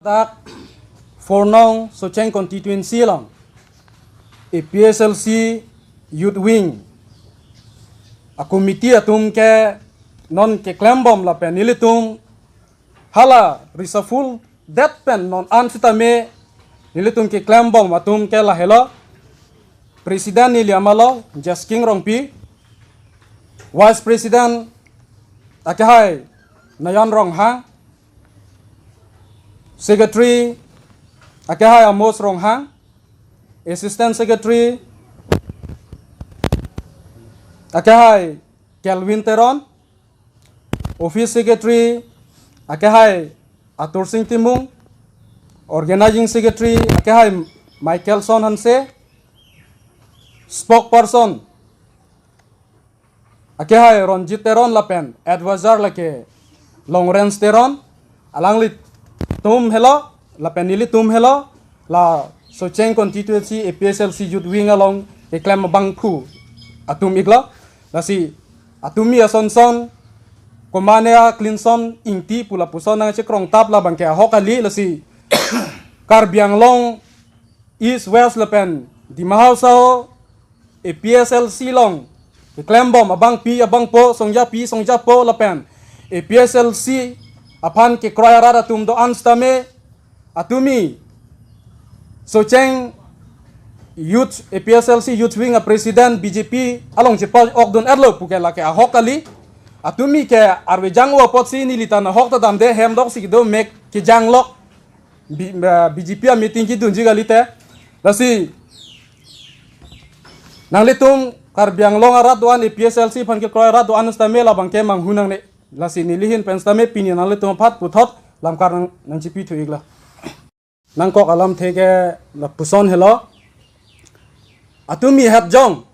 Tak Fornong Socheng constituency lang PSLC Youth Wing a committee atum ke non ke klembom la pen nilitum hala risaful that pen non ansitame nilitum ke klembom atum ke la helo presiden niliamalo Jasking Rongpi vice president akahai Nayan Ronghang secretary akahai Amos Ronghang assistant secretary akahai Kelvin Teron office secretary akahai Atur Singh Timung organizing secretary akahai Michael Son Hanse spokesperson akahai Ronjit Teron lapen advisor lake Long Range Teron alangli tum hello lapen nili tum hello la Socheng constituency PSLC Youth Wing along iklam bangku atum igla lasi atumi asonson komania Clinson ingti pula puson nang cekrong tap la bangke hokali lasi Karbiang Long East West lapen di mahausa PSLC long iklam bom abang pi abang po songja po lapen PSLC apan ke kroya rada tum do anstame atumi Socheng Youth PSLC Youth Wing a President BJP along Jepal Okdon Erlo puke lake ahok kali atumi ke arwe jangwa potsi nilitan ahok ta damde hemdok sikido mek ke janglok BJP a meeting ki dunji galite lasi nang litung Karbiang Long arat doan PSLC pan ke kroya rad doan stame la bangke manghunang ne lasi nilihin penstame pini nang litung pat puthot lamkar nang cipi tu igla nang kok alam thege la puson helo atumi hat jong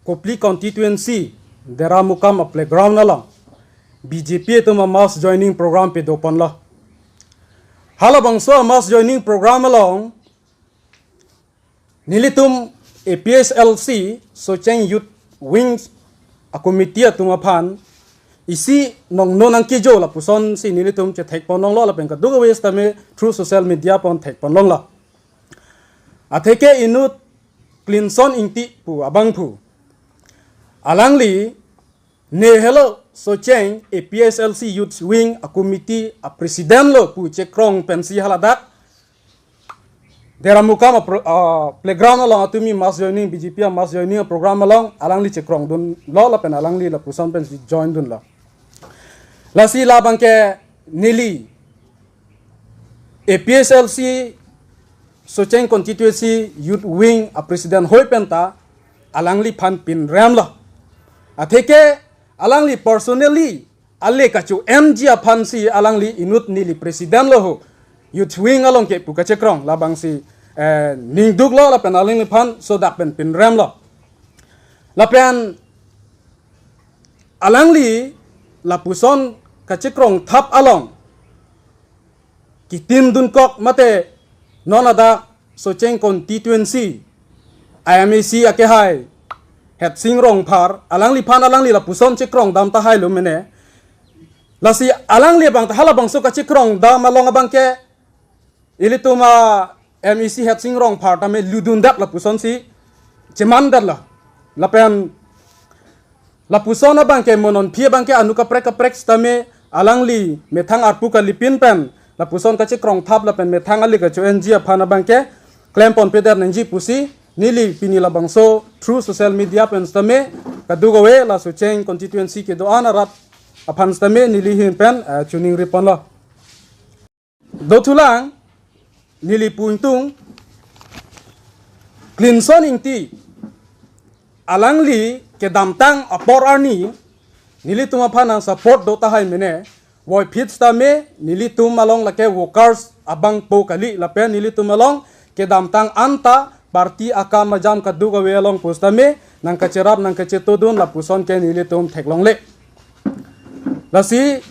Kopli constituency dera mukam a playground nala BJP to mass joining program pe dopan la hala bangso mass joining program along nilitum PSLC Socheng Youth Wings a committee atumapan isi nong nonang kijo la puson si nilitum che thek ponong lo la pen ka duga wes tame through social media pon thek ponong la atheke inut Clinson ingti pu abang pu alangli ne hello Socheng PSLC Youth Wing a committee a president lo pu chekrong pensi haladak deramukam playground along atumi mass joining BJP mass joining program along alangli chekrong dun lo la pen alangli la puson pensi join dun la lasi la bangke nili PSLC Socheng constituency Youth Wing a president hoi penta alangli pan pin ram la atheke alangli personally alle kachu MG a pan si alangli inut nili president lo ho Youth Wing along ke puka chekrong la bang si ningduk lo la pen alangli pan so dak pen pin ram lo la pen alangli la puson kachekrong thap along kitin dun kok mate non ada Socheng constituency IMAC akehai het singrong par alangli pan alangli la puson chekrong dam ta hai lo mene lasi alangli bang ta hala bang so ka chekrong dam along abang ke ilituma MEC het singrong par ta me ludun dak la puson si chemandar la pen la puson abang ke monon pie bang ke anuka prek stame alangli methang arpu ka lipin pen la puson ka chekrong thap la pen methang ali ka chu NG phana bang ke claim pon peder nji pusi nili pini la bangso through social media pen stame ka dugowe la Socheng constituency ke do anarat aphan stame nili hin pen tuning ripon la do tulang nili puntung Clinson ingti alangli ke damtang apor arni nili tuma phana support do ta hai mene woi phit stame nili tum along la ke workers abang po kali la pen nili tum along ke damtang anta parti aka majam kadu ga welong postame nang kacerap nang kacetodun la puson ke nili tum theklong le lasi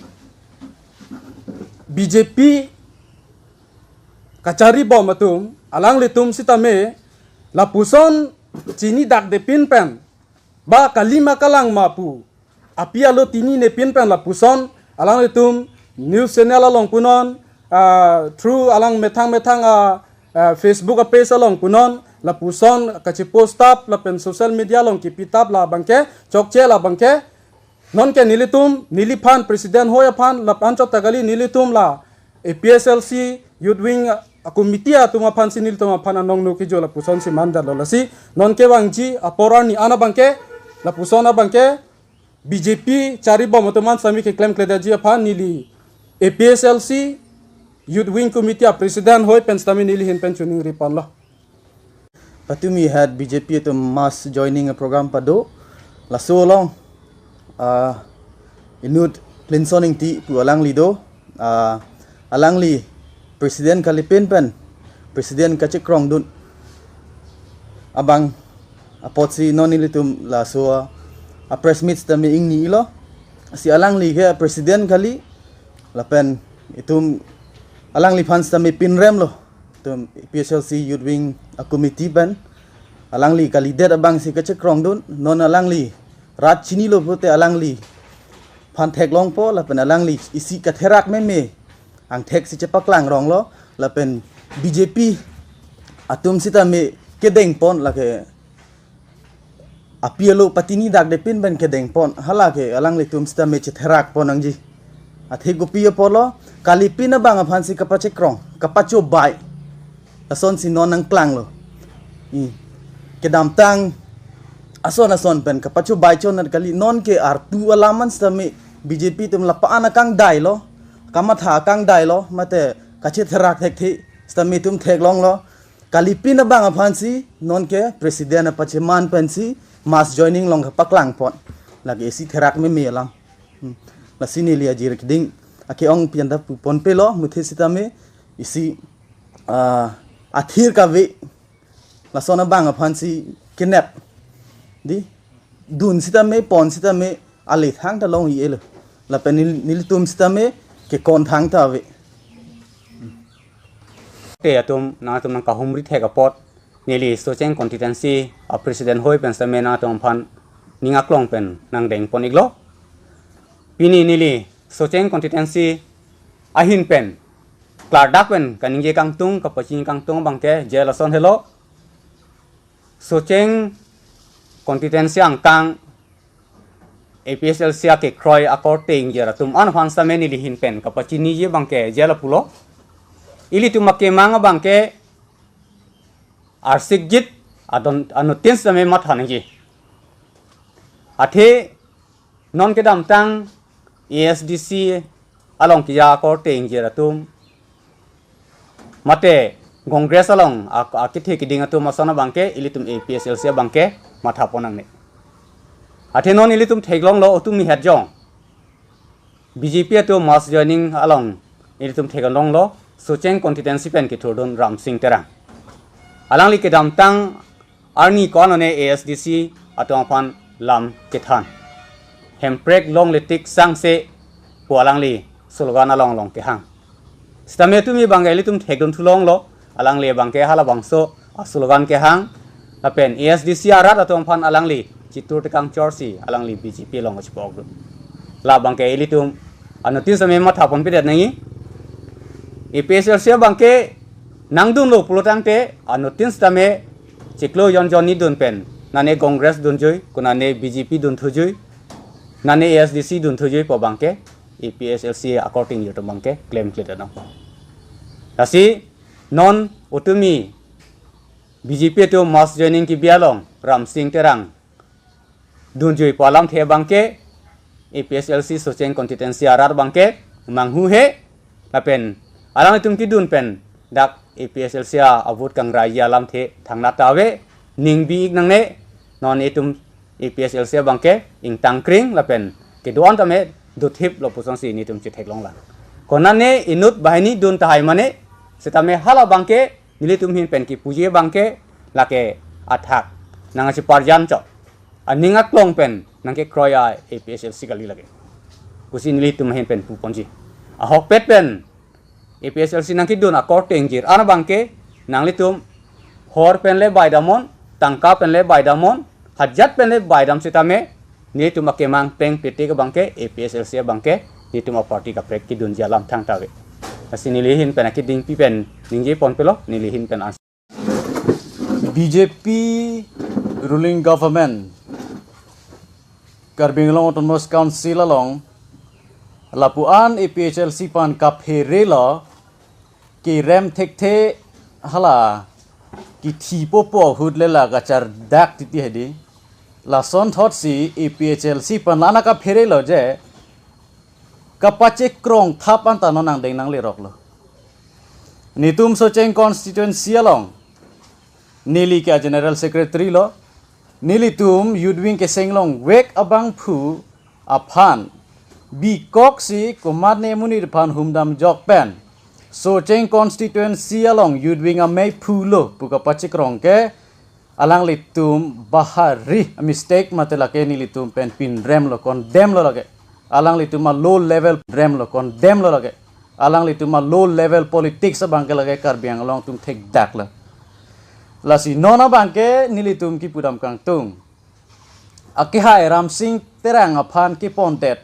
BJP kacari bom atum alang litum sitame la puson chini dak de pin pen ba kalima kalang mapu apia lo tini ne pin pen la puson alang litum news channel along punon through alang metang Facebook page along punon la puson kachi post up la pen social media long ki pitap la bangke chokche la bangke non ke nilitum niliphan president hoya phan la pancho tagali nilitum la APSLC youth wing committee atuma phan sinil tuma phan anong no ki jo la puson si manda lo la si non ke wangji aporani ana bangke la pusona bangke BJP cari bom teman sami ke claim kledaji phan nili APSLC youth wing committee president hoy pen stami nili hin pen chuning ripon lo Patumi had BJP to mass joining a program pado la so long inut cleansoning ti pu alang lido alang li presiden kalipin pen presiden kacekrong dun abang apot si nonilitum la so a press meet tami ingni lo si alang li ke presiden kali la pen itum alang li fans tami pinrem lo tum PSLC youth wing a committee ban alang li kali det abang si kacekrong dun non alang li rat chini lo pote alang li phan thek long po la pen alang li isi katherak me ang thek si cepak lang rong lo la pen BJP atum sita me kedeng pon la ke apielo patini dak de pin ben kedeng pon hala ke alang li tum sita me cetherak pon angji athe gopiya polo kali pin abang aphan si kapacekrong kapacho bai ason si non ang klang lo kedam tang ason pen kapacho bai chon kali non ke artu alaman stame BJP tum lapa anakang dai lo kamatha kang dai lo mate kache therak thek thi stame tum thek long lo kali pin abang aphan si non ke presiden apache man pen si mass joining long paklang pon lagi isi therak me lang la sini lia jir kiding ake ong pianda pon pe lo muthe sitame isi athir ka ve la sona bang aphan si kidnap di dun sitame pon sitame ale thang ta long hi elo la pen nil tum sitame ke kon thang ta ve te atum na tum nang kahumri theka pot nili socheng constituency a president hoi pen same na tum phan ninga klong pen nang deng pon iglo pini nili socheng constituency ahin pen klardak pen kaninge kangtung kapachin kangtung bangke jelason hello socheng constituency angkang APSLC ke kroy akorting jera tum an phan same nili hin pen kapachini je bangke jela pulo ili tumakke manga bangke arsik jit adon anutin same mat hanji athe non ke dam tang ASDC along kiya korting jera tum mate congress along akithe kiding atum masana bangke ili tum APSLC bangke matha ponang ne athe non ili tum theglong lo tum mi het jong BJP to mass joining along ili tum thegalong lo socheng constituency pen ki thordon ram singh terang alang li kedam tang arni konone ASDC atom phan lam kethan hemprek long letik sang se po alang li slogan along long ke hang stame tumi bangali tum thegdon thulong lo alang li bangke hala bangso slogan ke hang lapen ASDC arat atom phan alang li chitur tekang chorsi alang li BJP long chpok la bangke ili tum anutin same ma thapon pidet nai APSLC bangke nangdun lo pulotang te anutin stame chiklo yon ni dun pen nane congress dun joy kunane BJP dun thujui nane ASDC dun thujui po bangke APSLC according to bangke claim clear no asi non utumi BJP to mass joining ki bialong ram singh terang dun joy palam the bangke APSLC socheng constituency arar bangke manghu he lapen alang itum ki dun pen dak APSLC avut kang raya lam the thangna tawe ningbi nangne non itum APSLC bangke ing tangkring lapen ke doan tame duthip lo pusang si ni tum chithek long la konane inut bahini dun tahai mane setame hala bangke nili tum hin pen ki puje bangke lake athak nanga si parjan cho aninga klong pen nangke kroya APSLC kali lage kusin nili tum hin pen pu ponji a hok pet pen APSLC nangki dun according jir ana bangke nangli tum hor pen le baidamon tangka pen le baidamon hajat pen le baidam sitame ni tum akemang peng peti ke bangke APSLC bangke ni tum party ka prek ki dun jalam thang tawe kasi nilihin pen akit ding pipen ningji pon pelo nilihin pen as BJP ruling government Karbinglong Autonomous Council along lapuan APHLC pan kapherela ki rem thekte hala ki thipo po hudlela gachar dak titi hedi la son thot si APHLC pan lana ka pherelo je kapache krong thapan tanon nang deng nang le rok lo nitum socheng constituency along nili ka general secretary lo nili tum yudwing ke senglong wek abang phu aphan bi kok si kumar ne munir phan humdam jok pen socheng constituency along yudwing a mei phu lo puka pache krong ke alang litum bahari mistake matela ke nili tum pen pin rem lo condemn lo lage alang lituma low level rem lo condemn lo lage alang lituma low level politics bangke lage karbiang along tum thek dak la lasi nona bangke nilitum ki pudam kang tung akihai ram sing terang aphan ki pontet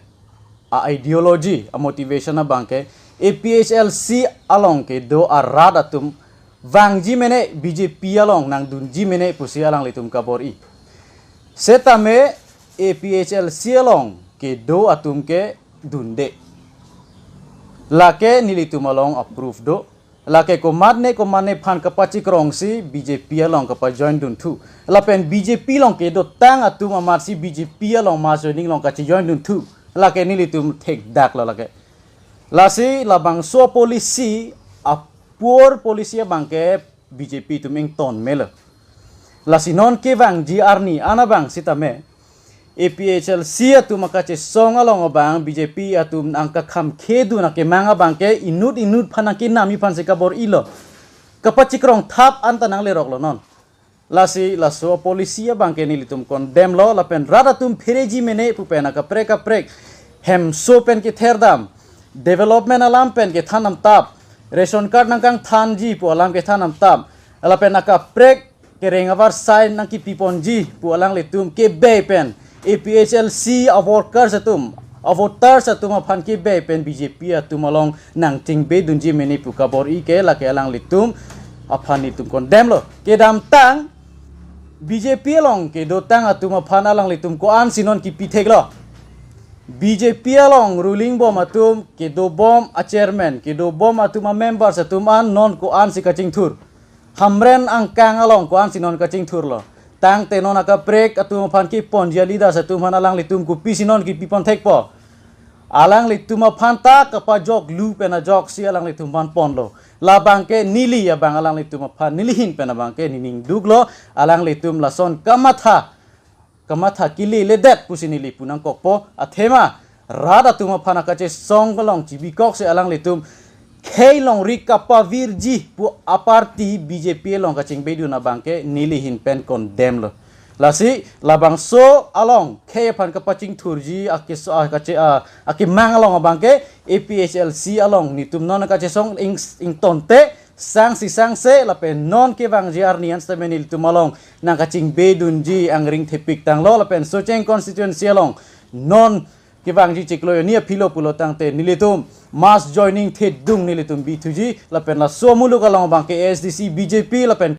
a ideology a motivation a bangke APHLC along ke do arada tum wangji mene BJP along nang dunji mene pusi alang litum kabori setame APHLC along ke do atum ke dunde lake nilitum along approve do lake komadne phan kapachi krong si BJP along kapa join dun thu lapen BJP long ke do tang atum amar si BJP along ma joining long kachi join dun thu lake nilitum thek dak la lake lasi labang so polisi a poor polisi bangke BJP tuming ton mele lasi non ke bang ji arni ana bang sitame APHLC atum makache song along bang BJP atum angka kham khedu na ke manga bangke inut phanaki nami phan se kabor ilo kapachi krong thap anta nang le rok lo non lasi laso polisi bangke ni litum condemn lo lapen rada tum phereji mene pupena ka prek hem so pen ke therdam development alam pen ke thanam tap ration card nangkang thanji pu alam ke thanam tap lapen aka prek ke rengavar sign nang ki piponji pu alang litum ke be pen APHLC workers atum voters atum aphan ki be pen BJP atum along nang ting be dunji meni pu kabor I ke la ke alang litum aphan litum condemn lo ke dam tang BJP along ke do tang atum aphan alang litum ko an sinon ki pithek lo BJP along ruling bom atum ke do bom a chairman ke do bom atum a members atum an non ko an si kaching thur hamren angkang along ko an sinon kaching thur lo tang tenon aka prek atum phan ki ponjia lida satum han alang litum ku pisinon ki pipon thek po alang litum phan ta kapa jok lu pena jok si alang litum phan pon lo la bangke nili ya bang alang litum phan nilihin pena bangke nining duglo alang litum lason kamatha kili ledet pusinili punang kokpo athema rada tum phan aka che song balong chibi kok se alang litum Kei long rikapa virji pu aparti BJP long kaching bedu na bangke nilihin pen condemn lo lasi labang so along kei pan kapaching turji akis kache aki mang along bangke APHLC along nitum non kache song ing tonte sang se lape non ke bang jiar nian stamenil tumalong nang kaching bedun ji ang ring thepik tang lo lapen socheng constituency along non kibang ji chiklo ni philo pulo tangte nilitum mass joining the dung nilitum B2G lapen la somulu kalong bangke SDC BJP lapen